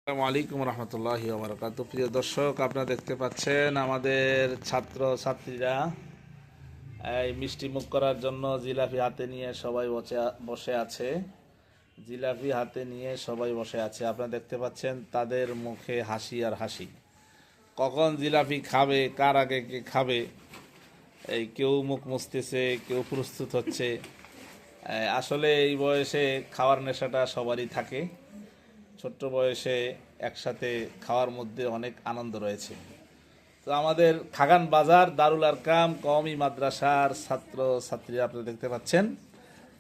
আসসালামু আলাইকুম রহমতুল্লাহি ওয়া বারাকাতুহু। প্রিয় দর্শক, আপনারা দেখতে পাচ্ছেন আমাদের ছাত্র ছাত্রীরা এই মিষ্টি মুখ করার জন্য জিলাপি হাতে নিয়ে সবাই বসে আছে। জিলাপি হাতে নিয়ে সবাই বসে আছে। আপনারা দেখতে পাচ্ছেন তাদের মুখে হাসি আর হাসি। কখন জিলাপি খাবে, কার আগে কে খাবে, এই কেউ মুখ মুছতেছে, কেউ প্রস্তুত হচ্ছে। আসলে এই বয়সে খাওয়ার নেশাটা সবারই থাকে। ছোট্ট বয়সে একসাথে খাওয়ার মধ্যে অনেক আনন্দ রয়েছে। তো আমাদের খাগান বাজার দারুল আরকাম কওমি মাদ্রাসার ছাত্র ছাত্রীরা আপনারা দেখতে পাচ্ছেন,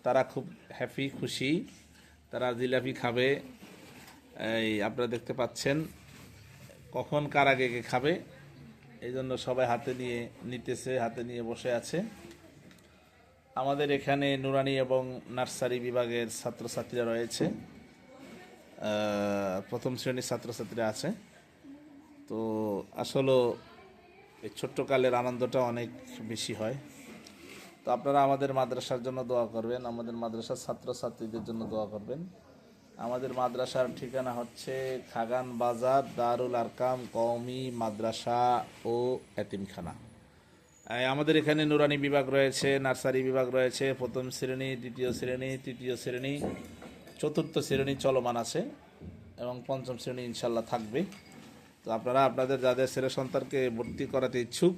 তারা খুব হ্যাপি, খুশি। তারা জিলাপি খাবে। এই আপনারা দেখতে পাচ্ছেন কখন কার আগে কে খাবে, এই জন্য সবাই হাতে নিয়ে নিতেছে, হাতে নিয়ে বসে আছে। আমাদের এখানে নুরানি এবং নার্সারি বিভাগের ছাত্রছাত্রীরা রয়েছে। প্রথম শ্রেণীর ছাত্রছাত্রীরা আছে। তো আসলে এই ছোট্টকালের আনন্দটা অনেক বেশি হয়। তো আপনারা আমাদের মাদ্রাসার জন্য দোয়া করবেন, আমাদের মাদ্রাসার ছাত্রছাত্রীদের জন্য দোয়া করবেন। আমাদের মাদ্রাসার ঠিকানা হচ্ছে খাগান বাজার দারুল আরকাম কওমি মাদ্রাসা ও এতিমখানা। আমাদের এখানে নুরানি বিভাগ রয়েছে, নার্সারি বিভাগ রয়েছে, প্রথম শ্রেণী, দ্বিতীয় শ্রেণী, তৃতীয় শ্রেণী, চতুর্থ শ্রেণী চলমান আছে এবং পঞ্চম শ্রেণী ইনশাল্লাহ থাকবে। তো আপনারা আপনাদের যাদের ছেলে সন্তানকে ভর্তি করাতে ইচ্ছুক,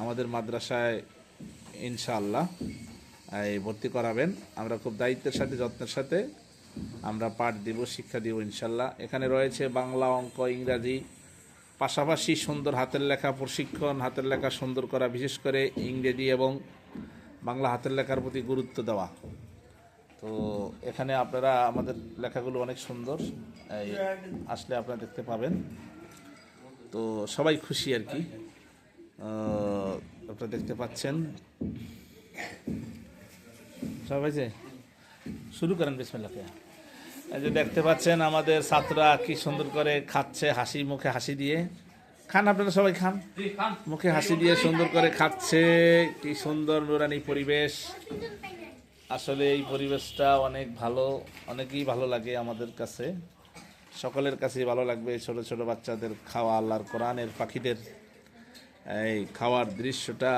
আমাদের মাদ্রাসায় ইনশাআল্লাহ এই ভর্তি করাবেন। আমরা খুব দায়িত্বের সাথে, যত্নের সাথে আমরা পাঠ দিব, শিক্ষা দিব ইনশাল্লাহ। এখানে রয়েছে বাংলা, অঙ্ক, ইংরাজি, পাশাপাশি সুন্দর হাতের লেখা প্রশিক্ষণ, হাতের লেখা সুন্দর করা, বিশেষ করে ইংরেজি এবং বাংলা হাতের লেখার প্রতি গুরুত্ব দেওয়া। তো এখানে আপনারা আমাদের লেখাগুলো অনেক সুন্দর, আসলে আপনারা দেখতে পাবেন। তো সবাই খুশি আর কি। আপনারা দেখতে পাচ্ছেন সবাই যে শুরু করেন বিসমিল্লাহ। এই যে দেখতে পাচ্ছেন আমাদের ছাত্ররা কি সুন্দর করে খাচ্ছে, হাসি মুখে হাসি দিয়ে। খান, আপনারা সবাই খান, মুখে হাসি দিয়ে সুন্দর করে খাচ্ছে। কি সুন্দর নুরানি পরিবেশ। আসলে এই পরিবেশটা অনেক ভালো, অনেকেই ভালো লাগে আমাদের কাছে, সকলের কাছেই ভালো লাগবে। ছোট ছোট বাচ্চাদের খাওয়া, আল্লাহর কোরআনের পাখিদের এই খাওয়ার দৃশ্যটা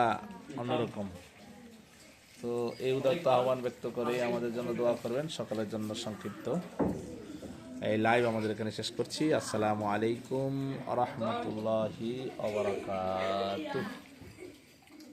অন্যরকম। তো এই উদাত্ত আহ্বান ব্যক্ত করে আমাদের জন্য দোয়া করবেন। সকলের জন্য সংক্ষিপ্ত এই লাইভ আমাদের এখানে শেষ করছি। আসসালামু আলাইকুম ওয়া রাহমাতুল্লাহি ওয়া বারাকাতুহু।